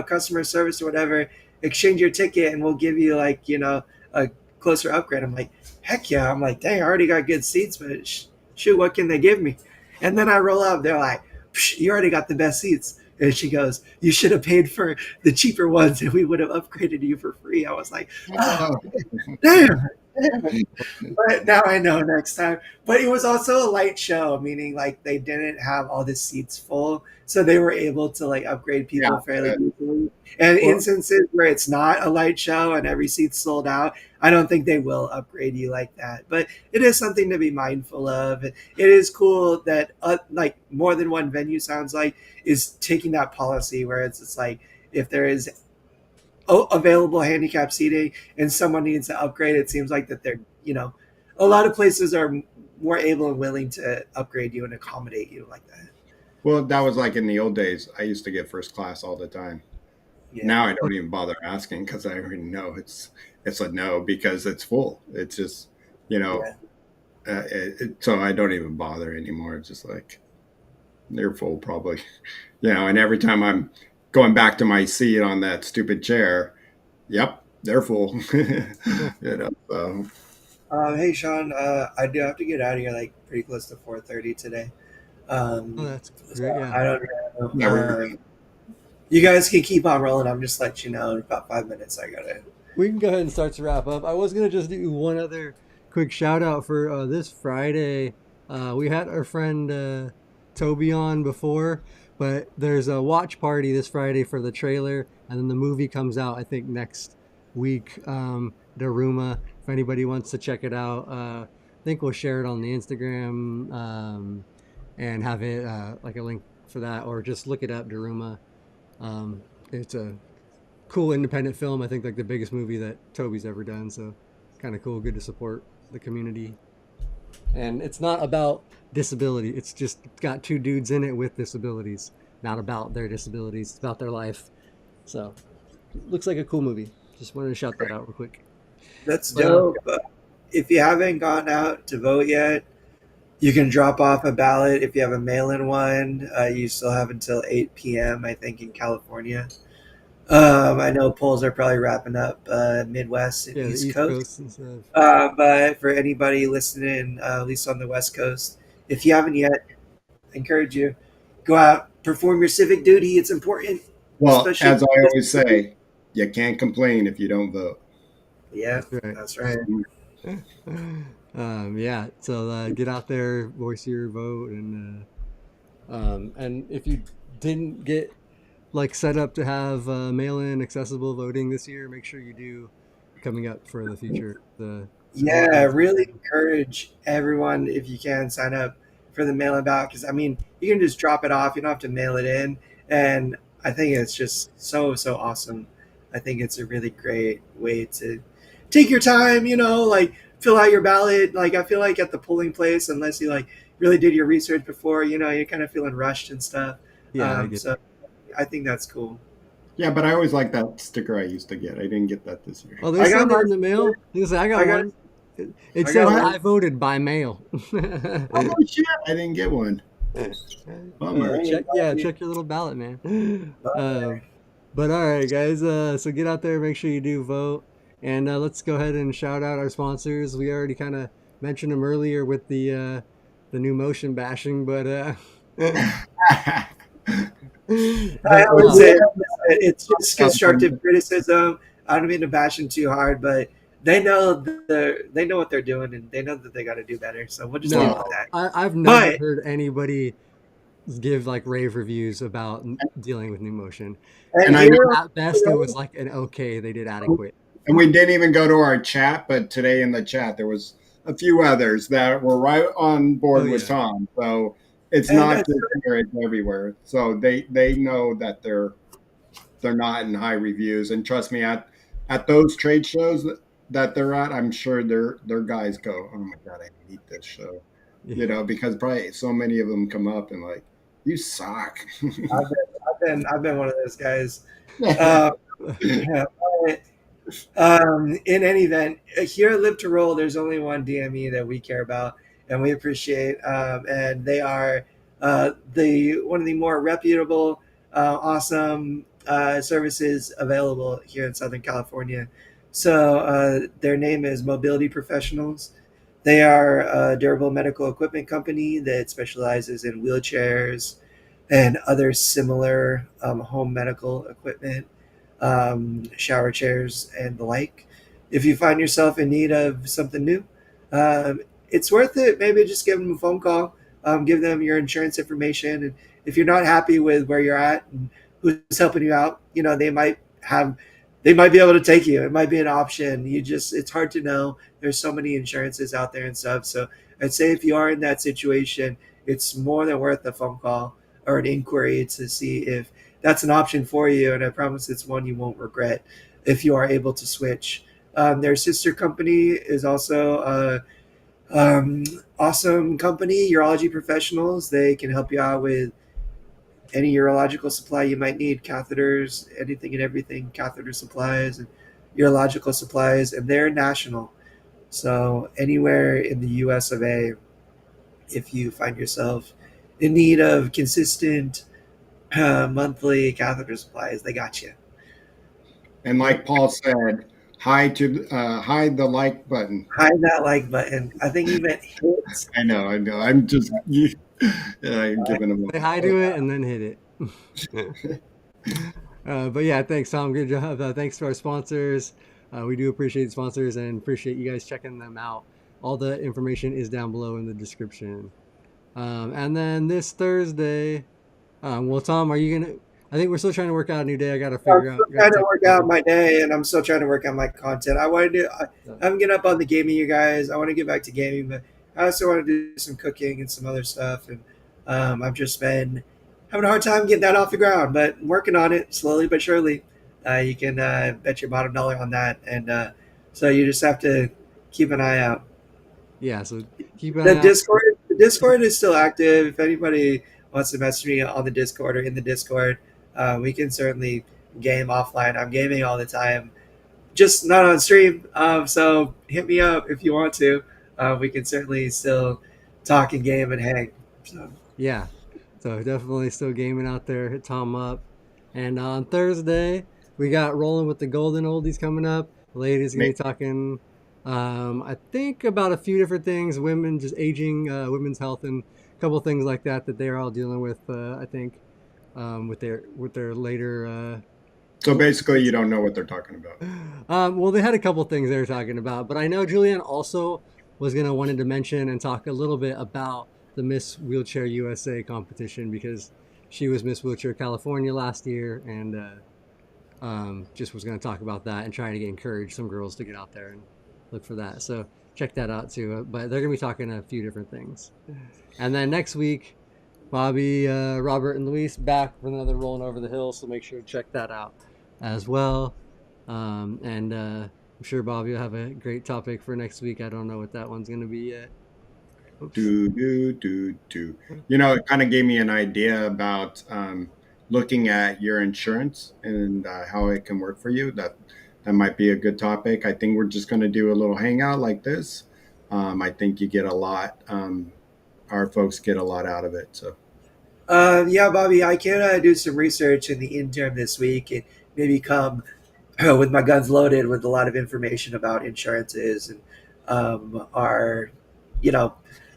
customer service or whatever, exchange your ticket, and we'll give you like a closer upgrade." I'm like, "Heck yeah!" I'm like, "Dang, I already got good seats, but shoot, what can they give me?" And then I roll up, they're like, "Psh, you already got the best seats." And she goes, "You should have paid for the cheaper ones, and we would have upgraded you for free." I was like, "Oh, Oh, damn, damn it." But now I know next time. But it was also a light show, meaning like they didn't have all the seats full, so they were able to like upgrade yeah. people fairly easily. And Well, instances where it's not a light show and every seat's sold out, I don't think they will upgrade you like that. But it is something to be mindful of. It is cool that like more than one venue sounds like is taking that policy where it's like if there is available handicap seating and someone needs to upgrade, it seems like that they're a lot of places are more able and willing to upgrade you and accommodate you like that. well, that was like in the old days. I used to get first class all the time. Yeah, Now I don't even bother asking because I already know it's a no because it's full. It's just you know, yeah. so I don't even bother anymore. It's just like they're full probably. And every time I'm going back to my seat on that stupid chair, yep, they're full. So Hey Shawn, I do have to get out of here like pretty close to 4:30 today. Oh, Um, that's so great. Yeah, I don't know. yeah, You guys can keep on rolling. I'm just letting you know in about 5 minutes I gotta. we can go ahead and start to wrap up. I was gonna just do one other quick shout out for this Friday. We had our friend Toby on before, but there's a watch party this Friday for the trailer, and then the movie comes out I think next week. Daruma. If anybody wants to check it out, I think we'll share it on the Instagram and have it like a link for that, or just look it up, Daruma. It's a cool independent film. I think like the biggest movie that Toby's ever done. So kind of cool, good to support the community. And it's not about disability. It's just got two dudes in it with disabilities. Not about their disabilities. It's about their life. So looks like a cool movie. Just wanted to shout that out real quick. That's But dope. If you haven't gone out to vote yet, you can drop off a ballot if you have a mail-in one. You still have until 8 p.m. I think in California. I know polls are probably wrapping up Midwest and yeah, the East East Coast. Coast and stuff. But for anybody listening, at least on the West Coast, if you haven't yet, I encourage you go out, perform your civic duty. It's important, well, especially. as I always say, you can't complain if you don't vote. Yeah, That's right. that's right. Yeah, so get out there, voice your vote, and if you didn't get like set up to have mail-in accessible voting this year, make sure you do coming up for the future. The Yeah, really encourage everyone if you can sign up for the mail-in ballot because I mean you can just drop it off. You don't have to mail it in, and I think it's just so awesome. I think it's a really great way to take your time, like fill out your ballot. Like I feel like at the polling place, unless you like really did your research before, you're kind of feeling rushed and stuff. Yeah, I get. So I think that's cool. Yeah, but I always like that sticker I used to get. I didn't get that this year. Oh, they I got send it my in the mail. You say I got I got one. It I got says one. I voted by mail. Oh shit! I didn't get one. So Bummer. Hey, check your little ballot, man. buddy. But all right, guys. So get out there, make sure you do vote, and let's go ahead and shout out our sponsors. We already kind of mentioned them earlier with the new motion bashing, but I but would no, say it's just constructive criticism. I don't mean to bash them too hard, but they know what they're doing and they know that they got to do better. So we'll just leave it no, at that. I've never But heard anybody give like rave reviews about dealing with new motion. and And I know, At best, it was like an okay. They did adequate. and we didn't even go to our chat, but today in the chat there was a few others that were right on Oh board with yeah. Tom. So it's and not that's just here; it's everywhere. So they know that they're not in high reviews. And trust me, at those trade shows that they're at, I'm sure their guys go, "Oh my god, I hate this show," Yeah. because probably so many of them come up and like, "You suck." I've been one of those guys. Uh, yeah, in any event, here at Live to Roll, there's only one DME that we care about and we appreciate, and they are the one of the more reputable, awesome services available here in Southern California. So their name is Mobility Professionals. They are a durable medical equipment company that specializes in wheelchairs and other similar home medical equipment, shower chairs, and the like. If you find yourself in need of something new, it's worth it. Maybe just give them a phone call, give them your insurance information, and if you're not happy with where you're at and who's helping you out, they might be able to take you. It might be an option. It's hard to know. There's so many insurances out there and stuff. So I'd say if you are in that situation, it's more than worth a phone call or an inquiry to see if that's an option for you. And I promise it's one you won't regret if you are able to switch. Their sister company is also awesome company, Urology Professionals. They can help you out with any urological supply you might need, catheters, anything and everything, catheter supplies and urological supplies, and they're national. So anywhere in the US of A, if you find yourself in need of consistent monthly catheter supplies, they got you. And like Paul said, hide the like button. Hide that like button. I think he meant hit. I know, I know. I'm just I'm giving them. Say hi to it and then hit it. But yeah, thanks, Tom. Good job. Thanks to our sponsors. We do appreciate the sponsors and appreciate you guys checking them out. All the information is down below in the description. And then this Thursday, well, Tom, are you gonna? I think we're still trying to work out a new day. I gotta I'm figure out. still trying to work out my day, and I'm still trying to work on my content. I'm getting up on the gaming, you guys. I want to get back to gaming, but I also want to do some cooking and some other stuff. And I've just been having a hard time getting that off the ground, but I'm working on it slowly but surely. You can bet your bottom dollar on that, and so you just have to keep an eye out. Yeah, so keep an The eye out. Discord is still active. If anybody wants to message me on the Discord or in the Discord, we can certainly game offline. I'm gaming all the time, just not on stream. So hit me up if you want to. We can certainly still talk and game and hang. So Yeah, so definitely still gaming out there. Hit Tom up. And on Thursday, we got Rolling with the Golden Oldies coming up. The lady's going to be talking, I think, about a few different things. Women just aging, women's health, and a couple of things like that they're all dealing with, I think, with their later. So basically, you don't know what they're talking about. Well, they had a couple things they were talking about, but I know Julianne also was going to wanted to mention and talk a little bit about the Miss Wheelchair USA competition because she was Miss Wheelchair California last year and just was going to talk about that and trying to encourage some girls to get out there and look for that. So check that out too. But they're going to be talking a few different things. And then next week, Bobby, Robert, and Luis back for another Rolling Over the Hill, so make sure to check that out as well. And I'm sure Bobby will have a great topic for next week. I don't know what that one's going to be yet. Oops. Do. It kind of gave me an idea about looking at your insurance and how it can work for you. That might be a good topic. I think we're just going to do a little hangout like this. I think you get a lot. Our folks get a lot out of it. So Yeah, Bobby, I can do some research in the interim this week and maybe come with my guns loaded with a lot of information about insurances and our, you know,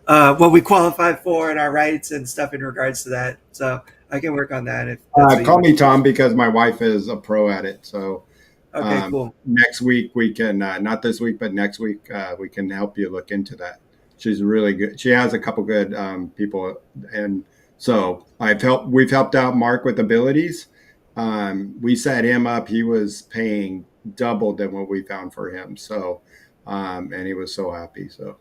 what we qualify for and our rights and stuff in regards to that. So I can work on that if that's what you call want. me Tom because my wife is a pro at it. So Okay, cool. next week we can not this week, but next week we can help you look into that. She's really good. She has a couple good people, and so we've helped out Mark with abilities. We set him up. He was paying double than what we found for him. So, and he was so happy. So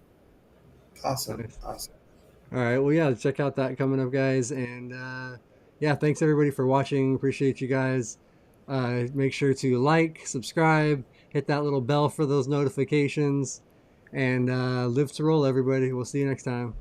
Awesome. Nice. Awesome. All right. Well, yeah, check out that coming up, guys. And yeah, thanks everybody for watching. Appreciate you guys. Make sure to like, subscribe, hit that little bell for those notifications, and live to roll, everybody. We'll see you next time.